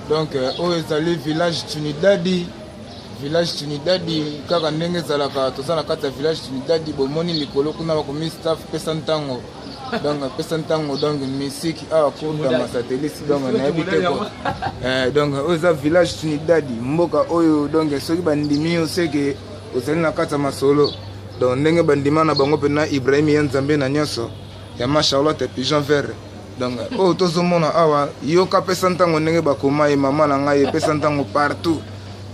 Donc oyo ezali village Trinidadi. Village Trinidadi kaka ndenge ezalaka toza na kati ya village Trinidadi bomoni likolo kuna bakomi staff pesa ntango. Donc pesa ntango donc musique awa kuta ma satellite donc nayebi te ko. Donc oyo eza village Trinidadi mboka oyo donc soki bandimi oseke ozali na kati ya masolo. Donc ndenge bandima na bango pena Ibrahim ya Nzambe na nyonso ya ma Charlotte Pigeon Vert. Donc oyo tozomona awa yoka pesa ntango ndenge bakoma ye mama na ngai pesa ntango partout.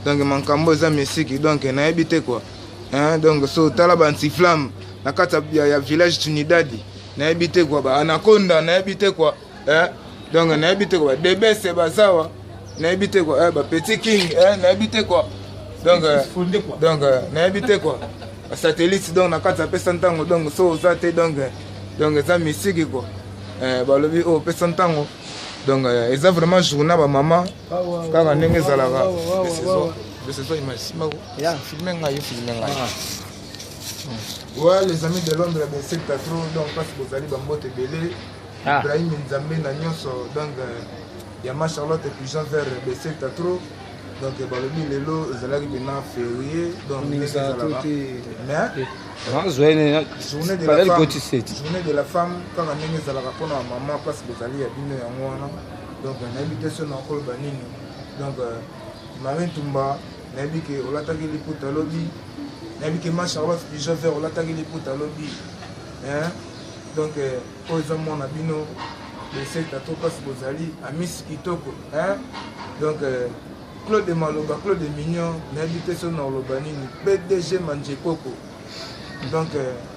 Donc mankambo eza musique donc nayebi te quoi. Donc so tala bansiflamme na kati ya village Trinidadi nayebi te quoi ba anaconda nayebi te quoi. Donc nayebi te quoi DBS bazawa nayebi te quoi ba Petit King nayebi te quoi. Donc nayebi te quoi. Satellite donc na kati ya pesa ntango donc so ozate donc eza musique quoi. Balobi o pesa ntango donc eza vraiment journée ba maman kaka ndenge ezalaka de saison imagine ya filmer ngai ouais les amis de Londres ben c'est trop donc parce que vous allez ba mbote belé Ibrahim Nzambe na nyonso donc ya ma Charlotte Pigeon Vert ben c'est trop donc balobi lelo ezalaki bena février donc journée de la femme quand on est dans la rapport à maman parce que vous allez à dîner en moi donc on habite sur notre banine donc Marie Tumba n'habite que on l'attaque les poutres à lobby n'habite que ma Charlotte Pigeon Vert on l'attaque les poutres à lobby donc pour exemple mon abino le set à tout parce que vous allez à Miss Kitoko donc Claude Maloba Claude Mignon n'habite sur notre banine PDG Manje Coco. Donc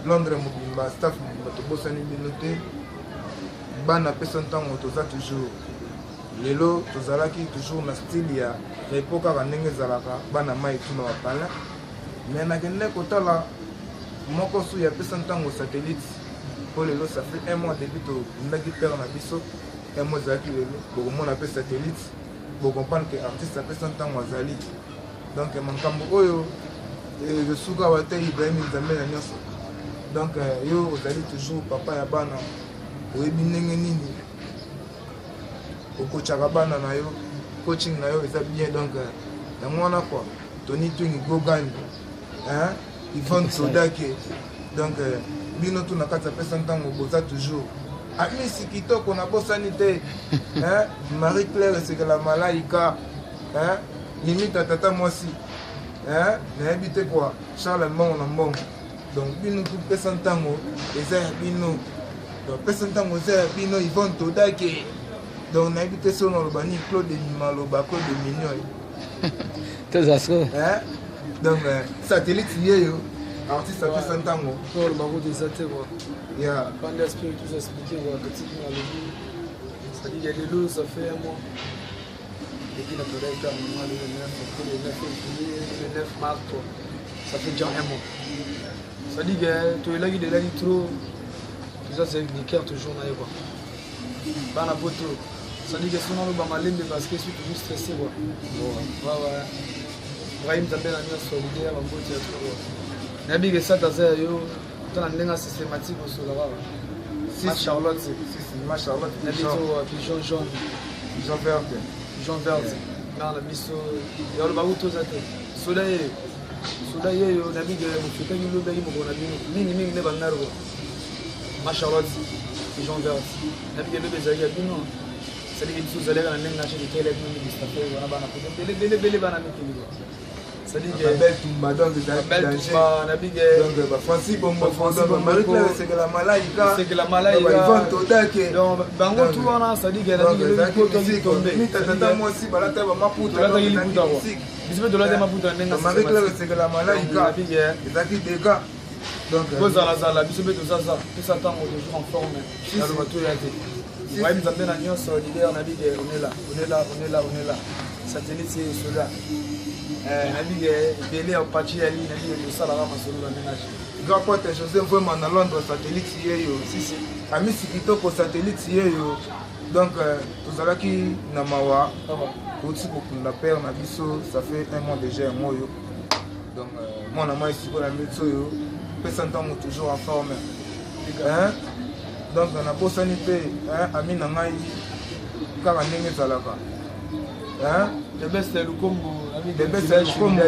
Londres mobimba staff mobimba tobosani bino te bana pesa ntango toza toujours lelo tozalaki toujours na style ya epoka ka ndenge ezalaka bana mai tuna bapala mais nakende kotala moko su ya pesa ntango satellite po lelo ça fait un mois depuis tobundaki père na biso un mois ezalaki lelo bokomona pe satellite bokomprendre que artiste apesa ntango azali donc makambo oyo je suis Ibrahim Nzambe na nyonso donc yo ozali toujours papa ya bana oyebi ndenge nini okochaka bana na yo coaching na yo eza bien donc yango wana quoi Tony Twing Gogani Yvonne Sodake donc bino tu na kati ya pesa ntango boza toujours amisi kitoko na bosani te Marie Claire Sekela Malaika limite tata mwasi nayebi te quoi Charles Mbongo na Mbongo donc bino tu pesa ntango eza ya bino donc pesa ntango eza ya bino Yvonne Todake donc nayebi te so na loba ni Claude Maloba Claude Mignon donc satellite yeyo artiste apesa ntango pour le barreau des athées quoi yeah quand l'esprit tout expliqué quoi que tu as le dit ça dit il y a des lots ça fait un mois. Et puis, le 9 février, le 9 mars, ça fait déjà un mois. Ça dit que tu es là, il est là, il trop. Tout ça, c'est des cœurs toujours là. Pas la photo. Ça dit que si on a mal parce que je suis toujours stressé. Ouais. Brahim t'appelle la nuit solidaire, en beau théâtre. Nabi que ça, tu as un lien systématique au sol là. Ma Charlotte, ma Charlotte, Pigeon jaune. Pigeon vert. Jean Verde, dans la mission, il y a le barou tous à terre. Soleil, on a mis de l'autre, on a mis minimum de Banaro. Ma Charlotte, Jean Verde, on a mis de l'autre, non. C'est les sous allés à la même nation de Québec, on a banana. C'est-à-dire que belle Toumba, donc on a mis donc Francis Bombo, Marie Claire Sekela Malaika, Sekela Malaika, Yvonne Todake. Donc bango tout on a, c'est-à-dire que la vie est tombée. Ni tata moi aussi balata ba maputa. Bisbe de la maputa nenga. Marie Claire Sekela Malaika. Ezaki deka. Donc la bisbe de ça tout ça temps toujours en forme. Dans le bateau ya té. Ibrahim Nzambe na nyonso leader na bige on est là. Satellite c'est cela. Nabi belé au parti ali nabi de ça là masolo na ménage. Grand pote José vraiment na Londres satellite yeyo. Si ami sikitoko satellite yeyo. Donc tozalaki na mawa. Aussi beaucoup na père na biso ça fait un mois déjà moyo. Donc moi na mai siko na mitso yo. Pesa ntango toujours en forme. Donc na bosani pe ami na ngai kaka ndenge ezalaka le best est le combo le best est le combo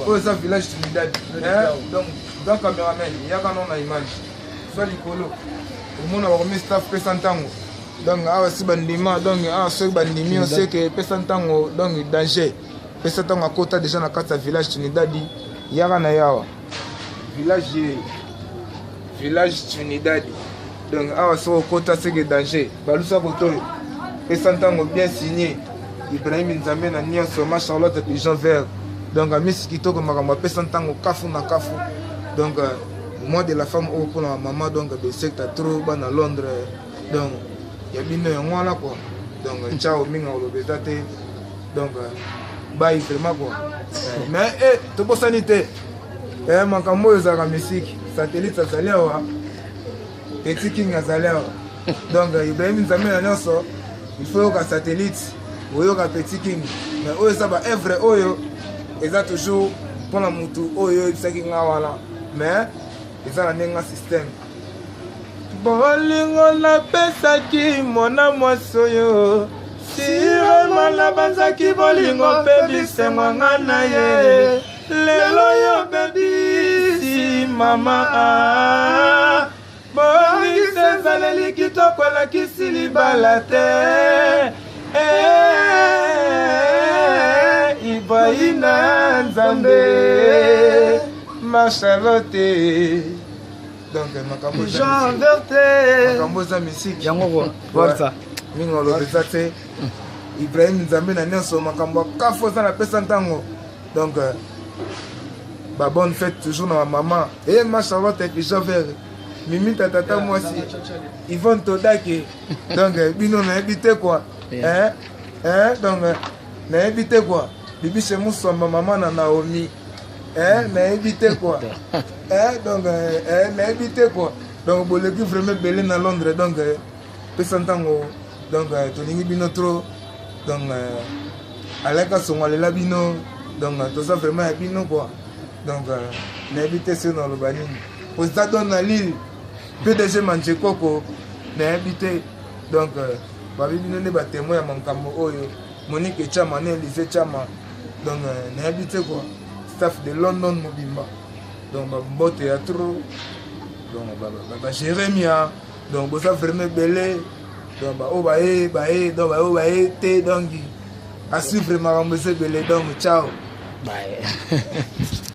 oyo eza village Trinidad donc dans cameraman yaka non na image soit likolo omona bakomi staff pesa ntango donc awa si bandima donc awa soki bandimi oseke pesa ntango donc danger pesa ntango akota déjà na kati ya village Trinidad yaka na yawa village Trinidad donc awa soki okota seke danger balusa kotoyo pesa ntango bien signé Ibrahim Nzambe na nyonso ma Charlotte Pigeon Vert donc amisi kitoko makambo apesa ntango kafu na kafu donc moi de la femme oyo mpona mama donc besekta trop bana Londres donc ya bino yango wana quoi donc ciao mingi oloba eza te donc bai vraiment quoi mais tobosani te makambo oyo ezalaka misiki satellite azali awa Petit King azali awa donc Ibrahim Nzambe na nyonso il faut yoka satellite oyoka Petit King mais oyo eza baevre oyo eza toujours mpona mutu oyo ebisaki nga wana mais eza na ndenge système bolingo napesaki mona mwasi oyo sirema na banzaki bolingo mpe bisengo nga na ye lelo yo bebisi mama bongisi ezaleli kitoko elakisi libala te Ibrahima Nzambe ma Charlotte donc makambo Jean Verte makambo za musique yango ko voilà mingi olobeza te Ibrahim Nzambe na nyonso makambo kafo za na pesa ntango donc ba bonne fête toujours na maman et ma Charlotte et Jean Verte mimi tata mwasi Yvonne Todake donc bino na habité quoi donc na habité quoi bibi chez Moussamba maman na Naomi na habité quoi donc na habité quoi donc boleki vraiment belé na Londres donc pesa ntango donc tolingi bino trop donc aleka songalela bino donc toza vraiment ya bino quoi donc na habité sur na lobanini posta don na Lille PDG Manche Koko na habité donc babi bino ne ba témoin ya makambo oyo Monique Chama na Elise Chama donc na habité quoi staff de London mobimba donc ba mbote ya trop donc ba Jérémia donc bosa vraiment belé donc ba obaye donc ba obaye te donc à suivre ma belé donc ciao bye